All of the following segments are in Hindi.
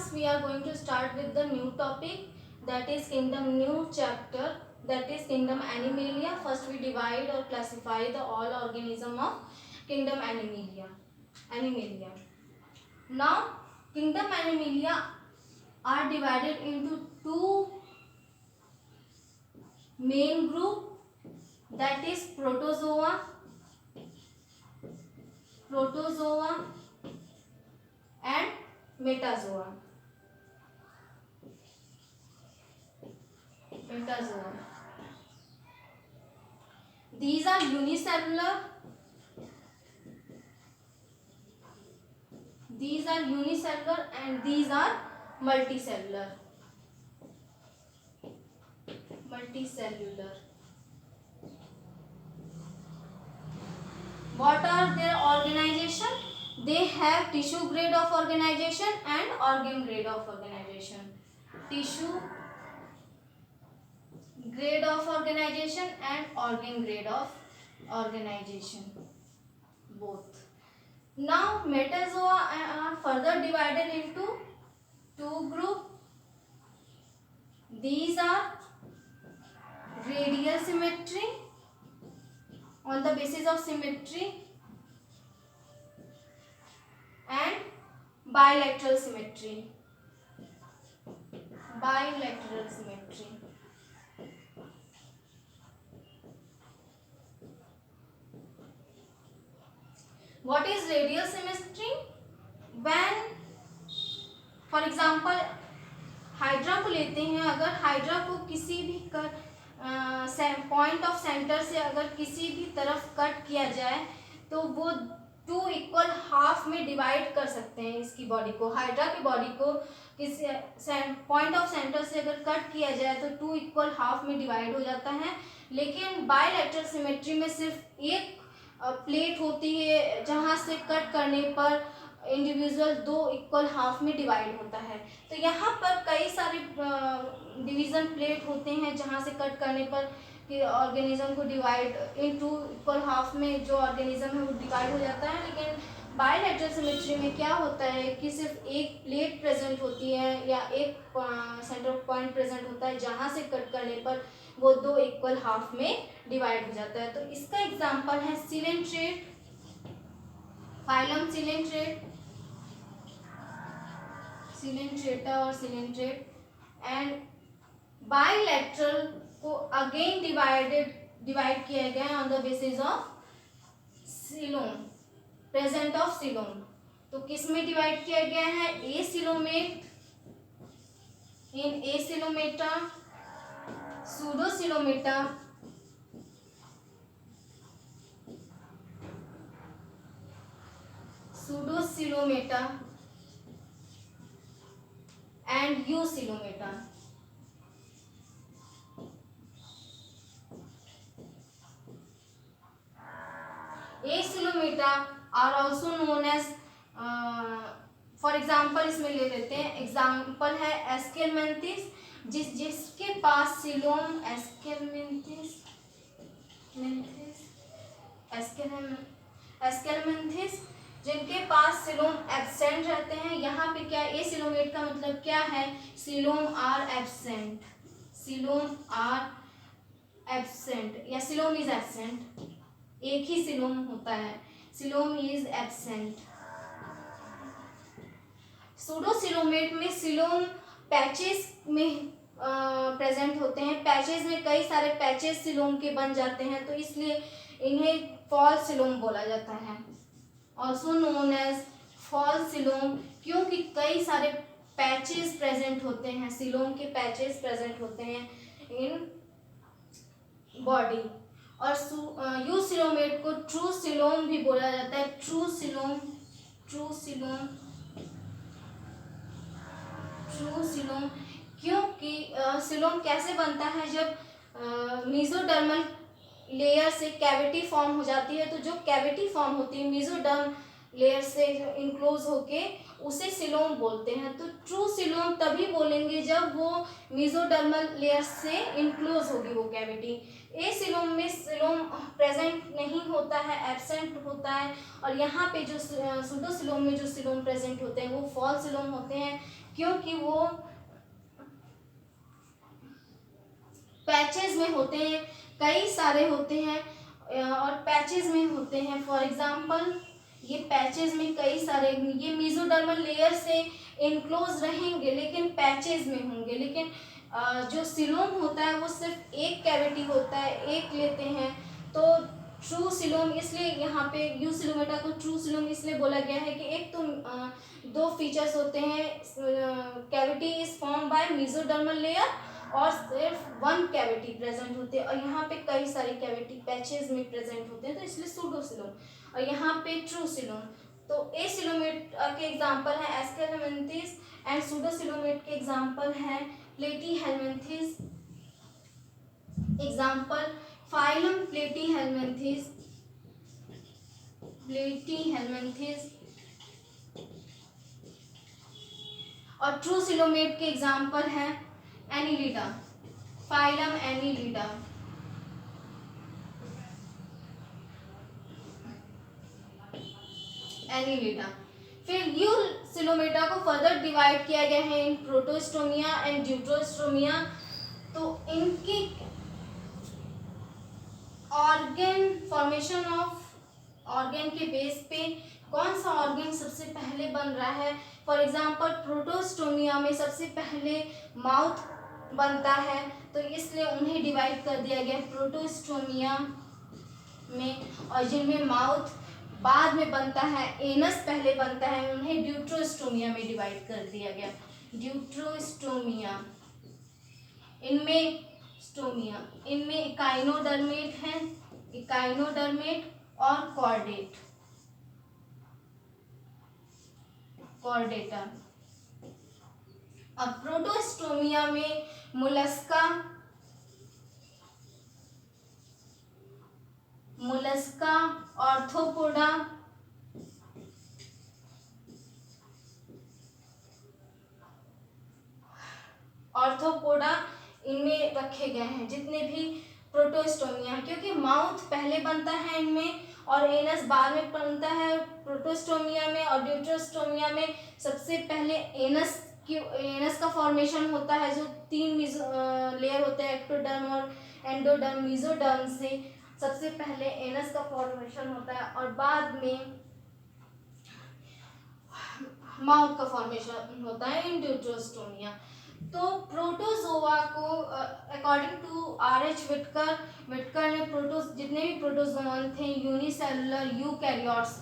class we are going to start with the new topic, that is kingdom, new chapter, that is kingdom Animalia. First we divide or classify the all organism of kingdom Animalia. Now kingdom Animalia are divided into two main group, that is protozoa and metazoa. These are unicellular and these are multicellular. What are their organization? They have tissue grade of organization and organ grade of organization. Tissue grade of organization and organ grade of organization, both. Now metazoa are further divided into two groups. These are radial symmetry, on the basis of symmetry, and bilateral symmetry. What is radial symmetry? When for example hydra को लेते हैं, अगर हाइड्रा को किसी भी पॉइंट ऑफ सेंटर से अगर किसी भी तरफ कट किया जाए तो वो टू इक्वल हाफ में डिवाइड कर सकते हैं इसकी बॉडी को. हाइड्रा की बॉडी को किसी पॉइंट ऑफ सेंटर से अगर कट किया जाए तो टू इक्वल हाफ में डिवाइड हो जाता है. लेकिन बायलैटरल सिमेट्री में सिर्फ एक प्लेट होती है जहाँ से कट करने पर इंडिविजुअल दो इक्वल हाफ में डिवाइड होता है. तो यहाँ पर कई सारे डिवीजन प्लेट होते हैं जहाँ से कट करने पर ऑर्गेनिज्म को divide into equal half में जो ऑर्गेनिज्म है वो डिवाइड हो जाता है. लेकिन बायलैटरल सिमेट्री में क्या होता है कि सिर्फ एक प्लेट प्रेजेंट होती है या एक सेंटर पॉइंट प्रेजेंट होता है जहाँ से कट करने पर वो दो इक्वल हाफ में डिवाइड हो जाता है. तो इसका एग्जाम्पल है सिलेंट्रेट, फाइलम सिलेंट्रेटा और सिलेंट्रेट. एंड बायलैटरल को अगेन डिवाइड किया गया on the basis of coelom, present of coelom. तो किस में डिवाइड किया गया है? Acoelomate, in acoelomata, pseudocoelomata, and eusilometa. Asilometa are also known as for example इसमें ले लेते हैं. एग्जाम्पल है एस्केलमेंथिस, जिसके पास सिलोम एस्केलमेंथिस जिनके पास सिलोम एब्सेंट रहते हैं. यहाँ पे क्या एसिलोमेट का मतलब क्या है? सिलोम आर एब्सेंट या सिलोम इज एब्सेंट. एक ही सिलोम होता है, सिलोम इज एब्सेंट. सूडोसिलोमेट में सिलोम पैचेस में प्रेजेंट होते हैं. पैचेस में कई सारे पैचेस सिलोम के बन जाते हैं, तो इसलिए इन्हें फॉल्स सिलोम बोला जाता है, also known as false coelom, क्योंकि कई सारे पैचेस प्रेजेंट होते हैं, सिलोम के पैचेस प्रेजेंट होते हैं इन बॉडी. और यूसिलोमेट को ट्रू सिलोम भी बोला जाता है. ट्रू सिलोम क्योंकि सिलोम कैसे बनता है? जब मेसोडर्मल लेयर से कैविटी फॉर्म हो जाती है, तो जो कैविटी फॉर्म होती है मेसोडर्म लेयर से इनक्लोज होके उसे सिलोम बोलते हैं. तो ट्रू सिलोम तभी बोलेंगे जब वो मेसोडर्मल लेयर से इनक्लोज होगी वो कैविटी. एसिलोम में सिलोम प्रेजेंट नहीं होता है, एब्सेंट होता है. और यहाँ पे जो सूडोसिलोम में जो सिलोम प्रेजेंट होते हैं वो फॉल्स सिलोम होते हैं, क्योंकि वो पैचेस में होते हैं, कई सारे होते हैं और पैचेस में होते हैं। फॉर एग्जांपल ये पैचेस में कई सारे, ये मेसोडर्मल लेयर से इनक्लोज रहेंगे लेकिन पैचेस में होंगे। लेकिन जो सिलोम होता है वो सिर्फ एक कैविटी होता है, एक लेते हैं। तो ट्रू सिलोम, इसलिए यहाँ पे यू सिलोमेटा को ट्रू सिलोम इसलिए बोला गया है कि एक तो दो फीचर्स होते हैं, cavity is form by mesodermal layer और सिर्फ वन कैविटी प्रेजेंट होते हैं, और यहाँ पे कई सारी कैविटी पैचेस में प्रेजेंट होते हैं, तो इसलिए सूडोसिलोम। और यहाँ पे ट्रू सिलोम। तो ए सिलोमेट के एग्जांपल है एस्केलेमेंथिस एंड सूडोसिलोमेट के एग्जांपल है platyhelminthes. Example phylum platyhelminthes, platyhelminthes. और ट्रू सिलोमेट के एग्जांपल है एनिलिडा, फाइलम एनिलिडा। एनिलिडा। फिर यू सिलोमेटा को फर्दर डिवाइड किया गया है इन प्रोटोस्टोमिया एंड ड्यूटरोस्टोमिया। तो इनकी ऑर्गन फॉर्मेशन ऑफ ऑर्गन के बेस पे कौन सा ऑर्गन सबसे पहले बन रहा है। फॉर एग्जांपल प्रोटोस्टोमिया में सबसे पहले माउथ बनता है, तो इसलिए उन्हें डिवाइड कर दिया गया प्रोटोस्टोमिया में। और जिनमें माउथ बाद में बनता है, एनस पहले बनता है, उन्हें ड्यूटरोस्टोमिया में डिवाइड कर दिया गया। ड्यूटरोस्टोमिया इनमें इकाइनोडर्मेट है, इकाइनोडर्मेट और कॉर्डेटा। अब प्रोटोस्टोमिया में मोलस्का, ऑर्थोपोडा, इनमें रखे गए हैं जितने भी प्रोटोस्टोमिया, क्योंकि माउथ पहले बनता है इनमें और एनस बाद में बनता है प्रोटोस्टोमिया में। और ड्यूटरोस्टोमिया में सबसे पहले एनस का फॉर्मेशन होता है, जो 3 लेयर होते हैं, एक्टोडर्म और एंडोडर्म, मेसोडर्म से सबसे पहले एनस का फॉर्मेशन होता है और बाद में माउथ का फॉर्मेशन होता है इन ड्यूटरोस्टोमिया। तो प्रोटोजोआ को अकॉर्डिंग टू R.H. विटकर ने जितने भी प्रोटोजोन थे यूनिसेलुलर यूकैरियोट्स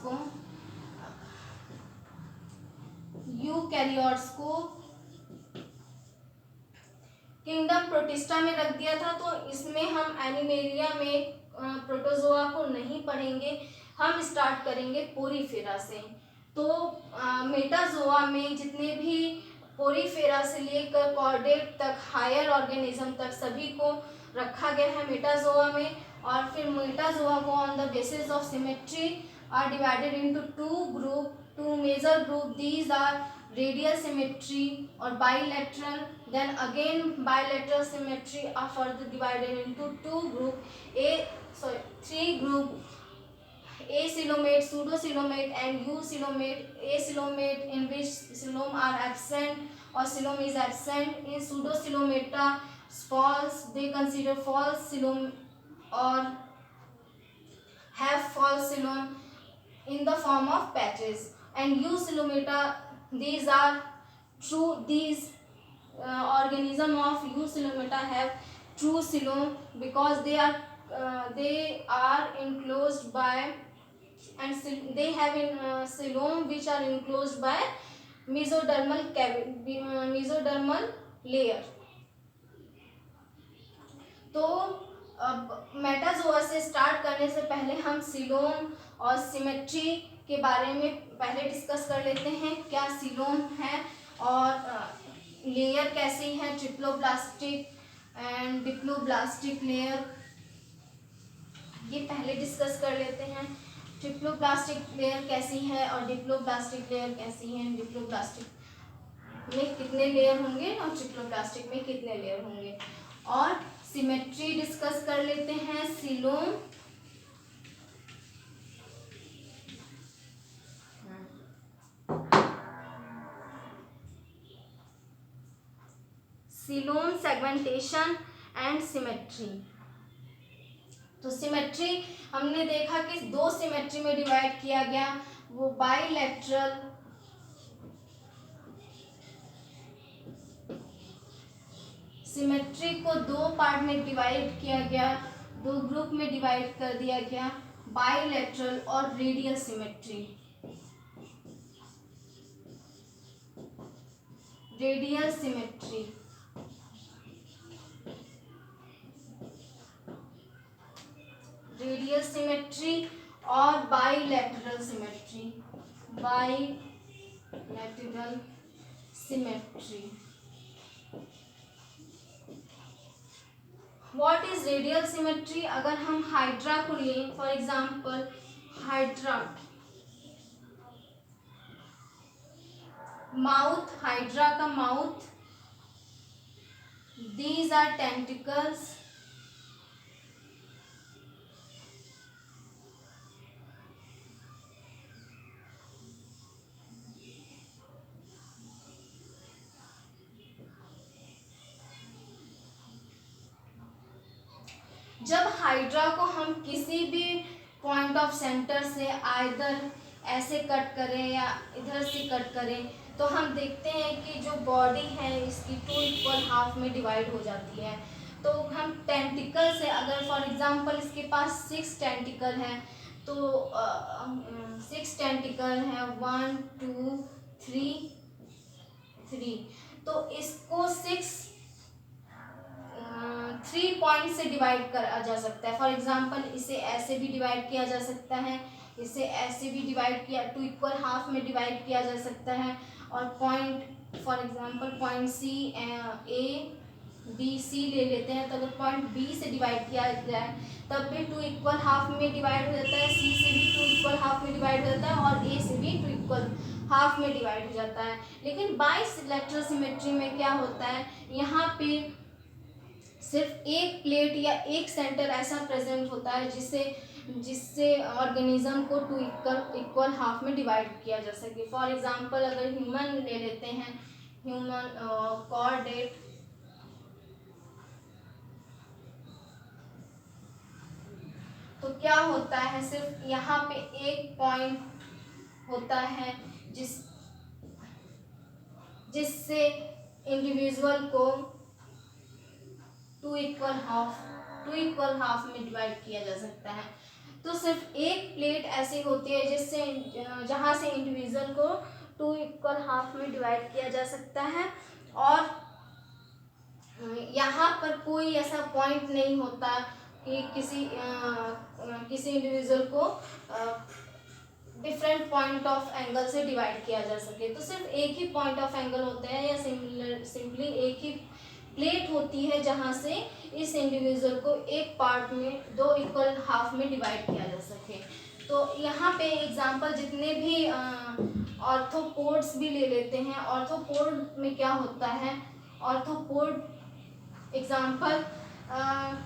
को किंगडम प्रोटिस्टा में रख दिया था। तो इसमें हम एनिमेलिया में प्रोटोजोआ को नहीं पढ़ेंगे, हम स्टार्ट करेंगे पोरीफेरा से। तो मेटाजोआ में जितने भी पोरीफेरा से लेकर कॉर्डेट तक, हायर ऑर्गेनिज्म तक सभी को रखा गया है मेटाजोआ में। और फिर मेटाजोआ को on the basis of symmetry are divided into two major group. These are radial symmetry और bilateral, then again bilateral symmetry are further divided into three group: acoelomate, pseudocoelomate and eucoelomate. Acoelomate in which coelom are absent or coelom is absent. In pseudocoelomata false, they consider false coelom or have false coelom in the form of patches. And eucoelomata, these are true, these organism of eucoelomata have true coelom because they are enclosed by, and they have coelom which are enclosed by mesodermal layer. तो अब मेटाजोआ से स्टार्ट करने से पहले हम सिलोम और सिमेट्री के बारे में पहले डिस्कस कर लेते हैं। क्या सिलोम है और लेयर कैसी है, ट्रिप्लोब्लास्टिक एंड डिप्लोब्लास्टिक लेयर, ये पहले डिस्कस कर लेते हैं। ट्रिप्लोब्लास्टिक लेयर कैसी है और डिप्लोब्लास्टिक लेयर कैसी है, डिप्लोब्लास्टिक में कितने लेयर होंगे और ट्रिप्लोब्लास्टिक में कितने लेयर होंगे। और सिमेट्री डिस्कस कर लेते हैं। Coelom Ceylon segmentation and symmetry. तो सिमेट्री हमने देखा कि दो सिमेट्री में डिवाइड किया गया, वो बाइलेटरल सिमेट्री को दो पार्ट में डिवाइड किया गया, दो ग्रुप में डिवाइड कर दिया गया, बाइलेटरल और radial symmetry. Radial symmetry, radial symmetry और bilateral symmetry, bilateral symmetry. What is radial symmetry? अगर हम हाइड्रा को लें, for example hydra, mouth, hydra का माउथ, दीज आर टेंटिकल्स, जब हाइड्रा को हम किसी भी पॉइंट ऑफ सेंटर से आइदर ऐसे कट करें या इधर से कट करें, तो हम देखते हैं कि जो बॉडी है इसकी टू इक्वल हाफ में डिवाइड हो जाती है। तो हम टेंटिकल से, अगर फॉर एग्जांपल इसके पास 6 टेंटिकल है, तो 6 टेंटिकल है, 1 2 3, तो इसको 3 पॉइंट से डिवाइड करा जा सकता है। फॉर एग्जांपल इसे ऐसे भी डिवाइड किया जा सकता है, इसे ऐसे भी डिवाइड किया, टू इक्वल हाफ में डिवाइड किया जा सकता है। और point, for example point C, A B C ले लेते हैं, तो अगर पॉइंट बी से डिवाइड किया जाए तब भी टू इक्वल हाफ में डिवाइड हो जाता है, सी से भी टू इक्वल हाफ में डिवाइड हो जाता है, और ए से भी टू इक्वल हाफ में डिवाइड हो जाता है। लेकिन बाइलेटरल सिमेट्री में क्या होता है, यहाँ पे सिर्फ एक प्लेट या एक सेंटर ऐसा प्रेजेंट होता है जिससे ऑर्गेनिज्म को टू इक्वल हाफ में डिवाइड किया जा सके। फॉर एग्जांपल अगर ह्यूमन ले लेते हैं, ह्यूमन कॉर्डेट, तो क्या होता है, सिर्फ यहाँ पे एक पॉइंट होता है जिससे इंडिविजुअल को टू इक्वल हाफ में डिवाइड किया जा सकता है। तो सिर्फ एक प्लेट ऐसी होती है जिससे जहाँ से इंडिविजुअल को टू इक्वल हाफ में डिवाइड किया जा सकता है, और यहाँ पर कोई ऐसा पॉइंट नहीं होता कि किसी इंडिविजुअल को डिफरेंट पॉइंट ऑफ एंगल से डिवाइड किया जा सके। तो सिर्फ एक ही पॉइंट ऑफ एंगल होता है, या सिंपली एक ही प्लेट होती है जहाँ से इस इंडिविजुअल को एक पार्ट में दो इक्वल हाफ में डिवाइड किया जा सके। तो यहाँ पे एग्जांपल जितने भी ऑर्थोपोड्स भी ले लेते हैं। ऑर्थोपोड में क्या होता है, ऑर्थोपोड एग्जांपल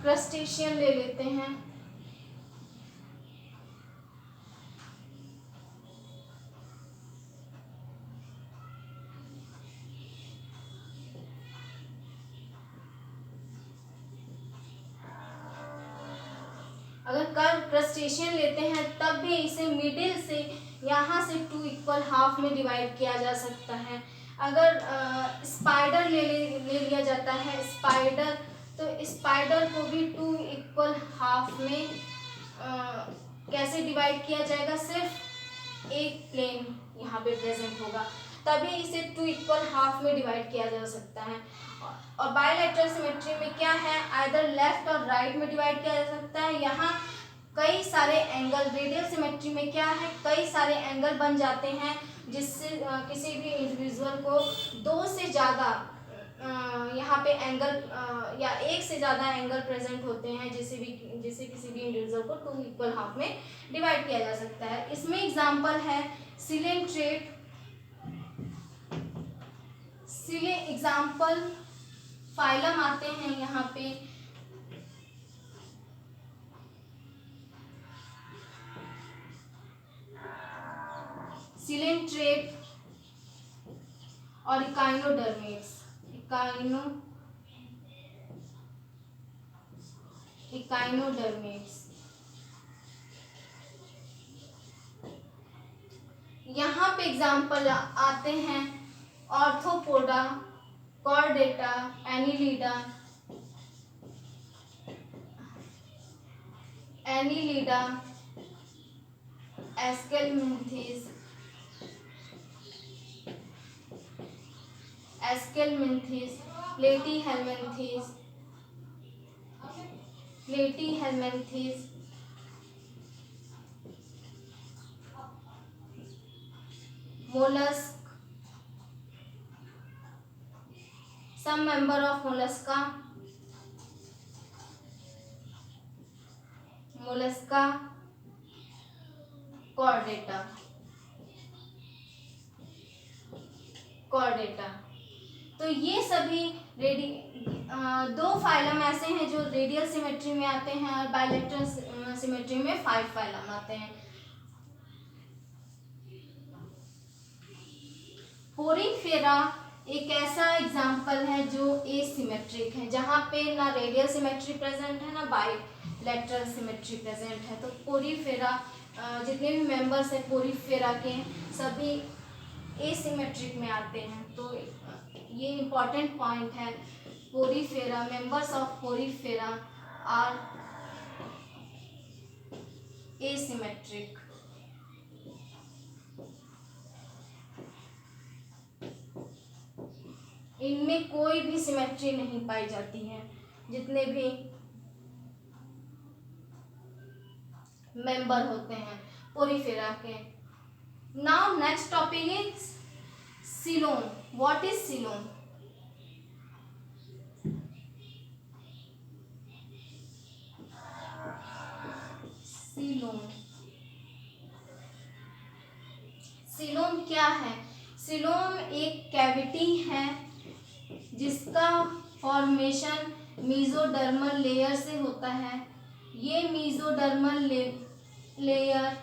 क्रस्टेशियन ले लेते हैं। अगर क्रस्टेशियन लेते हैं तब भी इसे मिडिल से यहाँ से टू इक्वल हाफ में डिवाइड किया जा सकता है। अगर स्पाइडर ले लिया जाता है, स्पाइडर, तो स्पाइडर को भी टू इक्वल हाफ में कैसे डिवाइड किया जाएगा, सिर्फ एक प्लेन यहाँ पे प्रेजेंट होगा, तभी इसे टू इक्वल हाफ में डिवाइड किया जा सकता है। और बायलैटरल सिमेट्री में क्या है, आइदर लेफ्ट और राइट में डिवाइड किया जा सकता है। यहाँ कई सारे एंगल, रेडियल सिमेट्री में क्या है, कई सारे एंगल बन जाते हैं जिससे किसी भी इंडिविजुअल को दो से ज़्यादा यहाँ पे एंगल या एक से ज़्यादा एंगल प्रेजेंट होते हैं, जिससे किसी भी इंडिविजुअल को टू इक्वल हाफ में डिवाइड किया जा सकता है। इसमें एग्जांपल है सिलेंट्रेट, एग्जाम्पल फाइलम आते हैं यहाँ पे, सिलेंट्रेट और इकाइनोडर्मेट्स, इकाइनोडर्मेट्स। काइनोडर्मिड्स। यहाँ पे एग्जाम्पल आते हैं arthropoda, chordata, annelida, aschelminthes, platyhelminthes, mollusc, some member of mollusca, chordata. तो ये सभी दो फाइलम ऐसे हैं जो रेडियल सिमेट्री में आते हैं और बायलैटरल सिमेट्री में 5 फाइलम आते हैं। पोरीफेरा एक ऐसा एग्जाम्पल है जो एसिमेट्रिक है, जहाँ पे ना रेडियल सिमेट्री प्रेजेंट है ना बायलैटरल सिमेट्री प्रेजेंट है। तो पोरीफेरा जितने भी मेंबर्स हैं पोरीफेरा के सभी एसिमेट्रिक में आते हैं। तो ये इम्पॉर्टेंट पॉइंट है, porifera, members of porifera are asymmetric. इनमें कोई भी सिमेट्री नहीं पाई जाती है, जितने भी मेंबर होते हैं पोरीफेरा के। Now next topic is coelom. What is coelom? Coelom क्या है? सीलोम एक कैविटी है जिसका फॉर्मेशन मीजोडर्मल लेयर से होता है। ये मीजोडर्मल लेयर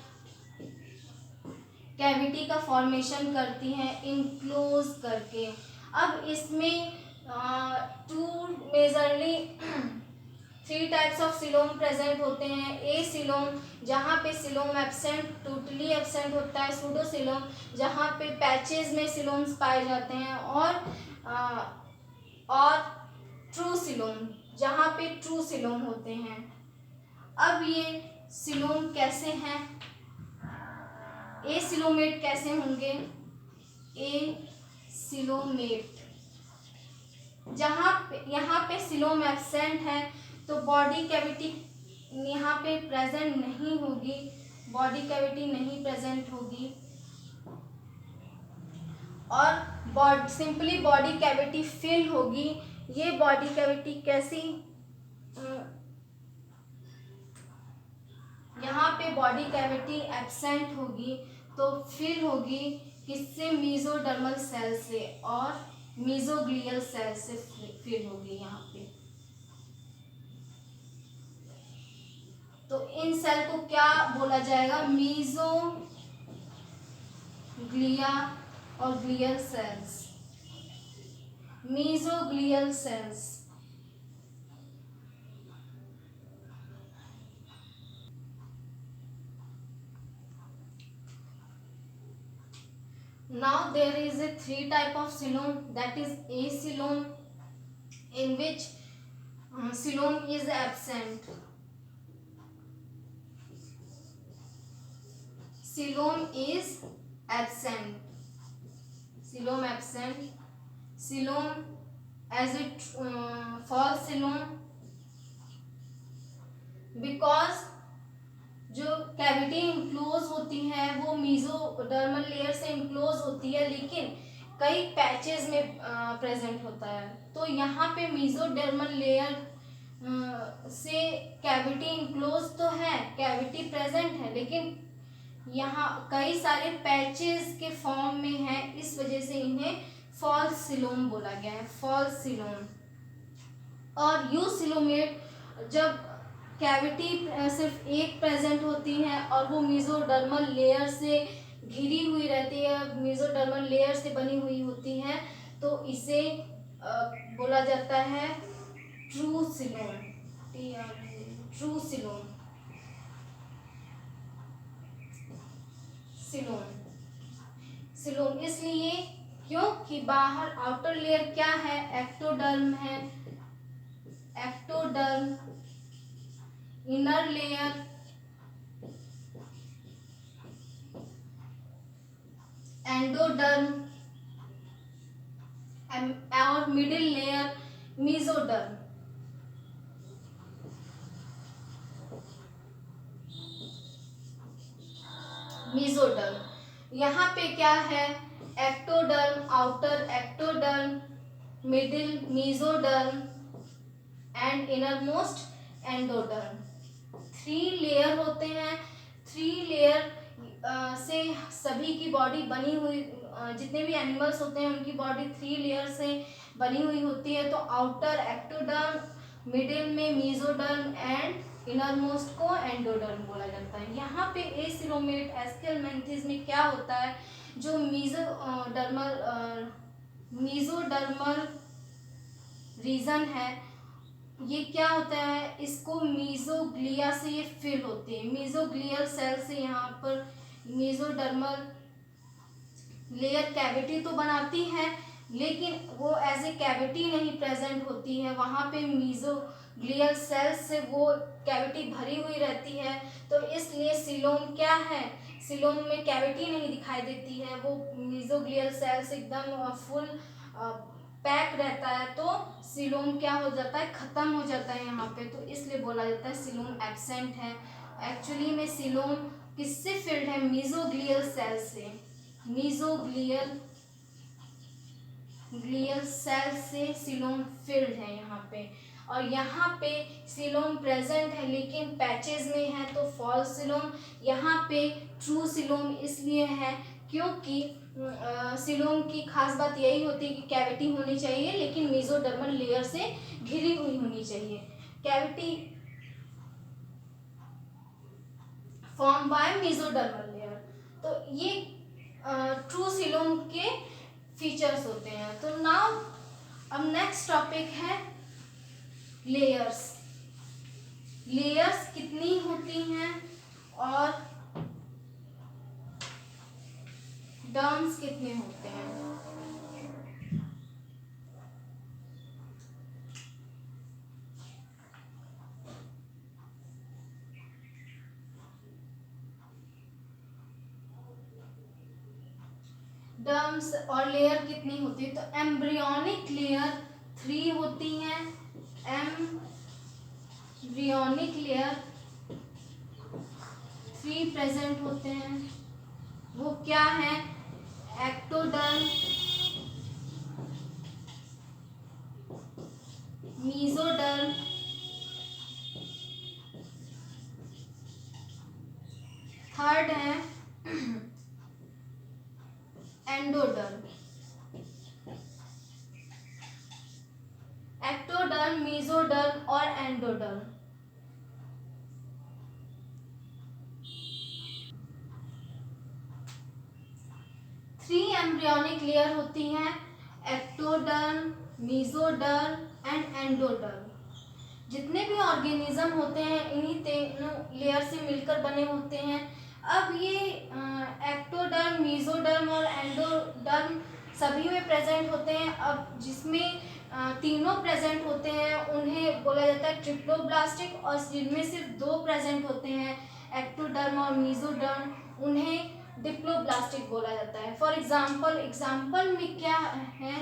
कैविटी का फॉर्मेशन करती है इनक्लोज करके। अब इसमें majorly 3 types of coelom present होते हैं। ए सीलोम जहाँ पे सीलोम एब्सेंट, टोटली एब्सेंट होता है। सूडोसीलोम जहाँ पे पैचेस में सीलोम्स पाए जाते हैं। और ट्रू सीलोम जहाँ पे ट्रू सीलोम होते हैं। अब ये सीलोम कैसे हैं? ए सिलोमेट कैसे होंगे? ए सिलोमेट यहाँ पे सीलोम एब्सेंट है तो बॉडी कैविटी यहाँ पे प्रेजेंट नहीं होगी, बॉडी कैविटी नहीं प्रेजेंट होगी। और सिंपली बॉडी कैविटी फिल होगी। ये बॉडी कैविटी कैसी? यहाँ पे बॉडी कैविटी एब्सेंट होगी तो फिल होगी किससे? मीजोडर्मल सेल से और मीजोग्लियल सेल से फिल होगी यहाँ पे। तो इन सेल को क्या बोला जाएगा? मीजोग्लिया और glial cells. Mesoglial cells. Now there is a 3 type of coelom, that is acoelom, in which coelom is absent. Coelom is absent. Coelom absent. Coelom as a false coelom, because जो कैविटी इनक्लोज होती है वो मीजोडर्मल लेयर से इनक्लोज होती है, लेकिन कई पैचेस में प्रेजेंट होता है। तो यहाँ पे मीजोडर्मल लेयर से कैविटी इनक्लोज तो है, कैविटी प्रेजेंट है, लेकिन यहाँ कई सारे पैचेस के फॉर्म में है, इस वजह से इन्हें फॉल्स सीलोम बोला गया है, फॉल्स सीलोम। और यू सीलोमेट जब कैविटी सिर्फ एक प्रेजेंट होती है और वो मीजोडर्मल लेयर से घिरी हुई रहती है, मीजोडर्मल लेयर से बनी हुई होती है, तो इसे बोला जाता है true coelom. True coelom. Coelom coelom इसलिए क्योंकि बाहर आउटर लेयर क्या है, एक्टोडर्म है, एक्टोडर्म, इनर लेयर एंडोडर्म और मिडिल लेयर मीजोडर्म। मीजोडर्म यहाँ पे क्या है, ectoderm, outer ectoderm, middle mesoderm and inner most endoderm. 3 layer होते हैं। 3 लेयर से सभी की बॉडी बनी हुई, जितने भी एनिमल्स होते हैं उनकी बॉडी 3 लेयर से बनी हुई होती है। तो आउटर एक्टोडर्म, मिडिल में मीजोडर्म एंड इनर मोस्ट को एंडोडर्म बोला जाता है। यहाँ पे एसिलोमेट एस्केलमेंथिस में क्या होता है, जो मीजोडर्मल रीजन है, ये क्या होता है, इसको मीजोग्लिया से ये फिल होते हैं। मीजोग्लियल सेल से यहाँ पर मीजोडर्मल लेयर कैविटी तो बनाती है, लेकिन वो एज ए कैविटी नहीं प्रेजेंट होती है, वहाँ पे मीजोग्लियल सेल से वो कैविटी भरी हुई रहती है। तो इसलिए सिलोम क्या है, सिलोम में कैविटी नहीं दिखाई देती है, वो मीजोग्लियल सेल से एकदम फुल पैक रहता है। तो सिलोम क्या हो जाता है, खत्म हो जाता है यहाँ पे, तो इसलिए बोला जाता है सिलोम एब्सेंट है। एक्चुअली में सिलोम किससे फिल्ड है, मीजोग्लियल सेल से, मीजोग्लियल सेल से सिलोम फिल्ड है यहाँ पे। और यहाँ पे सिलोम प्रेजेंट है लेकिन पैचेस में है, तो फॉल्स सिलोम। यहाँ पे ट्रू सिलोम इसलिए है क्योंकि सिलोम की खास बात यही होती है कि कैविटी होनी चाहिए लेकिन मीजोडर्मल लेयर से घिरी हुई होनी चाहिए। Cavity form by mesodermal layer. तो ये ट्रू सिलोम के फीचर्स होते हैं। तो नाउ अब नेक्स्ट टॉपिक है लेयर्स। लेयर्स कितनी होती हैं और डर्म्स कितने होते हैं। डर्म्स और लेयर कितनी होती है, तो एम्ब्रियोनिक लेयर 3 होती हैं। एम्ब्रियोनिक लेयर 3 प्रेजेंट होते हैं। वो क्या है, एक्टोडर्म, मीजोडर्म, थर्ड है एंडोडर्म। एक्टोडर्म, मीजोडर्म और एंडोडर्म। थ्री एम्ब्रियोनिक लेयर होती हैं, एक्टोडर्म, मीजोडर्म एंड एंडोडर्म। जितने भी ऑर्गेनिज्म होते हैं इन्हीं तीनों लेयर से मिलकर बने होते हैं। अब ये एक्टोडर्म, मीजोडर्म और एंडोडर्म सभी में प्रेजेंट होते हैं। अब जिसमें तीनों प्रेजेंट होते हैं उन्हें बोला जाता है ट्रिप्लोब्लास्टिक, और जिनमें सिर्फ 2 प्रेजेंट होते हैं, एक्टोडर्म और मीजोडर्म, उन्हें डिप्लोब्लास्टिक बोला जाता है। फॉर एग्जाम्पल में क्या है,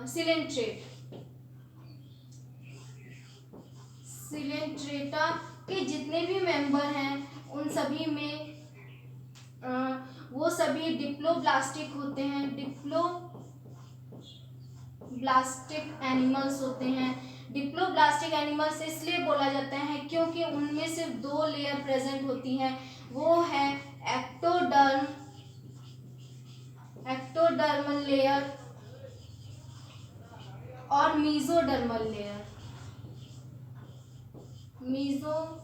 सिलेंट्रेट, सिलेंट्रेटा के जितने भी मेंबर हैं उन सभी में वो सभी डिप्लोब्लास्टिक होते हैं। डिप्लोब्लास्टिक एनिमल्स होते हैं। डिप्लोब्लास्टिक एनिमल्स इसलिए बोला जाता है क्योंकि उनमें सिर्फ 2 लेयर प्रेजेंट होती हैं, वो है एक्टोडर्मल लेयर और मीजोडर्मल लेयर। मीजोडर्मल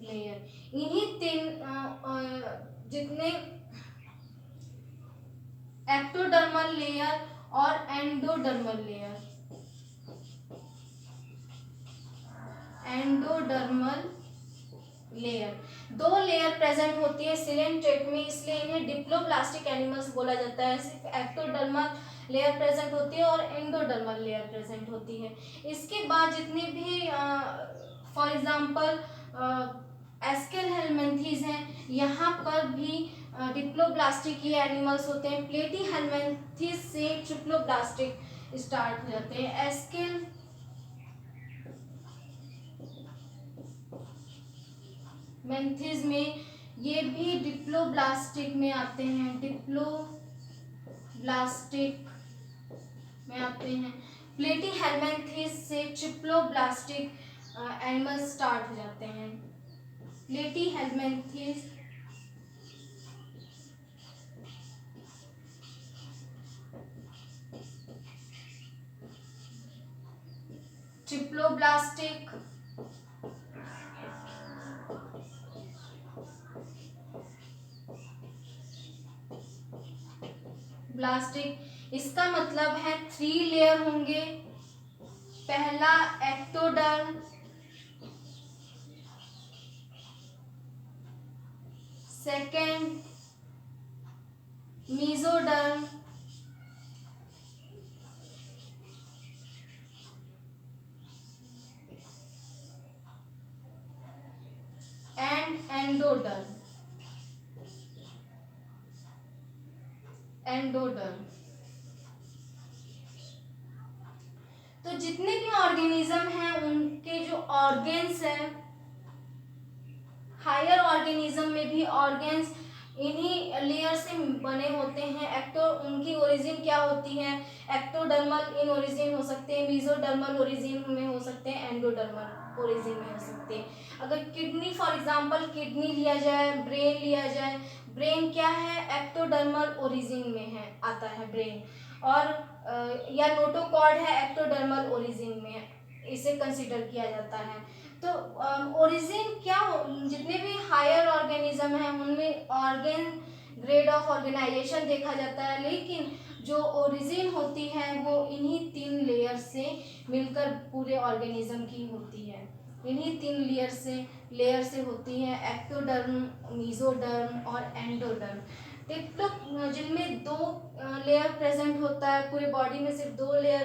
लेयर, इन्हीं 3 जितने एक्टोडर्मल लेयर और एंडोडर्मल लेयर, एंडोडर्मल लेयर। दो लेयर प्रेजेंट होती है सिलेंट्रेट में, इसलिए इन्हें डिप्लोब्लास्टिक एनिमल्स बोला जाता है। सिर्फ एक्टोडर्मल लेयर प्रेजेंट होती है और एंडोडर्मल लेयर प्रेजेंट होती है। इसके बाद जितने भी फॉर एग्जांपल एस्केल हेलमिंथीज हैं, यहाँ पर भी डिप्लोब्लास्टिक ही एनिमल्स होते हैं। प्लेटी हेलमिंथीज से ट्रिप्लोब्लास्टिक स्टार्ट हो जाते हैं। एस्केल मेंथीज में ये भी डिप्लोब्लास्टिक में आते हैं, डिप्लोब्लास्टिक में आते हैं। प्लेटी हेलमिंथीज से ट्रिप्लोब्लास्टिक एनिमल स्टार्ट हो जाते हैं। प्लेटी हेलमिंथीज ट्रिप्लोब्लास्टिक ब्लास्टिक, इसका मतलब है 3 लेयर होंगे। पहला ectoderm, second mesoderm and endoderm. तो जितने भी ऑर्गेनिज्म हैं उनके जो ऑर्गेन्स हैं, हायर ऑर्गेनिज्म में भी ऑर्गेन्स इन्हीं लेयर से बने होते हैं। उनकी ओरिजिन क्या होती है? एक्टोडर्मल इन ओरिजिन हो सकते हैं, मीजोडर्मल ओरिजिन में हो सकते हैं, एंडोडर्मल ओरिजिन में हो सकते हैं। अगर किडनी फॉर एग्जांपल किडनी लिया जाए, ब्रेन लिया जाए, ब्रेन क्या है? एक्टोडर्मल ओरिजिन में है, आता है ब्रेन। और या नोटोकॉर्ड है, एक्टोडर्मल ओरिजिन में इसे कंसिडर किया जाता है। तो ओरिजिन क्या जितने भी हायर ऑर्गेनिज्म हैं उनमें ऑर्गेन ग्रेड ऑफ ऑर्गेनाइजेशन देखा जाता है, लेकिन जो ओरिजिन होती है वो इन्हीं 3 लेयर से मिलकर पूरे ऑर्गेनिज्म की होती है। इन्हीं 3 लेयर से होती है, एक्टोडर्म, मीजोडर्म और एंडोडर्म। जिनमें 2 लेयर प्रेजेंट होता है, पूरे बॉडी में सिर्फ 2 लेयर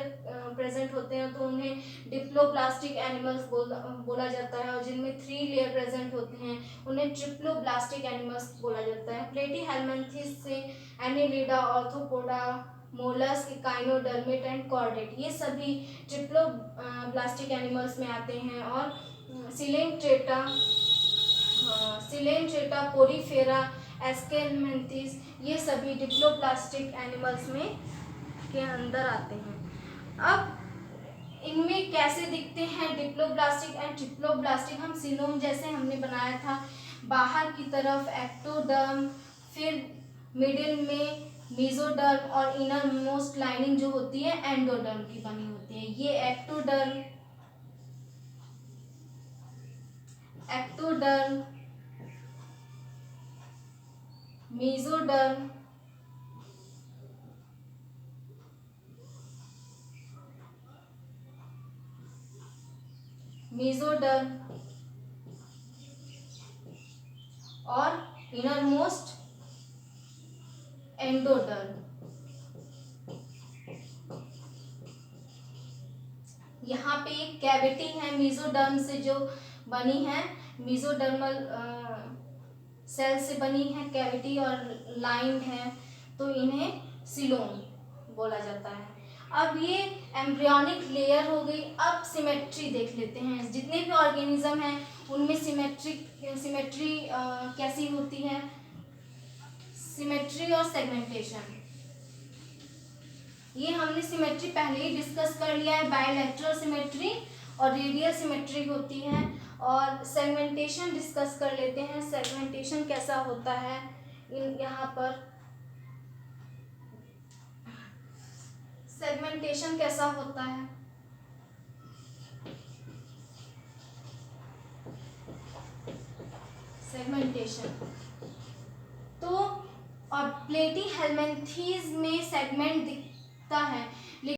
प्रेजेंट होते हैं तो उन्हें डिप्लोब्लास्टिक एनिमल्स बोला जाता है। और जिनमें 3 लेयर प्रेजेंट होते हैं उन्हें ट्रिप्लोब्लास्टिक एनिमल्स बोला जाता है। प्लेटी हेलमिंथीज से annelida, arthropoda, mollusc, echinodermata and chordate, ये सभी ट्रिप्लोब्लास्टिक एनिमल्स में आते हैं। और सिलेंट्रेटा, पोरीफेरा, एस्केलमेंथिस, ये सभी डिप्लोब्लास्टिक एनिमल्स में के अंदर आते हैं। अब इनमें कैसे दिखते हैं डिप्लोब्लास्टिक एंड ट्रिप्लोब्लास्टिक? हम सिलोम जैसे हमने बनाया था, बाहर की तरफ एक्टोडर्म, फिर मिडिल में मीजोडर्म और इनर मोस्ट लाइनिंग जो होती है एंडोडर्म की बनी होती है। ये एक्टोडर्म, मीजोडर्म, और इनर मोस्ट एंडोडर्म। यहाँ पे एक कैविटी है मीजोडर्म से जो बनी है, मीजोडर्मल सेल से बनी है कैविटी और लाइंड है, तो इन्हें सिलोम बोला जाता है। अब ये एम्ब्रियोनिक लेयर हो गई। अब सिमेट्री देख लेते हैं। जितने भी ऑर्गेनिज्म हैं उनमें सिमेट्री कैसी होती है? सिमेट्री और सेगमेंटेशन, ये हमने सिमेट्री पहले ही डिस्कस कर लिया है। बायलैटरल सिमेट्री और रेडियल सिमेट्री होती है। और सेगमेंटेशन डिस्कस कर लेते हैं। सेगमेंटेशन कैसा होता है? यहाँ पर सेगमेंटेशन कैसा होता है? सेगमेंटेशन तो और प्लेटी हेलमिंथीज में सेगमेंट दिखता है।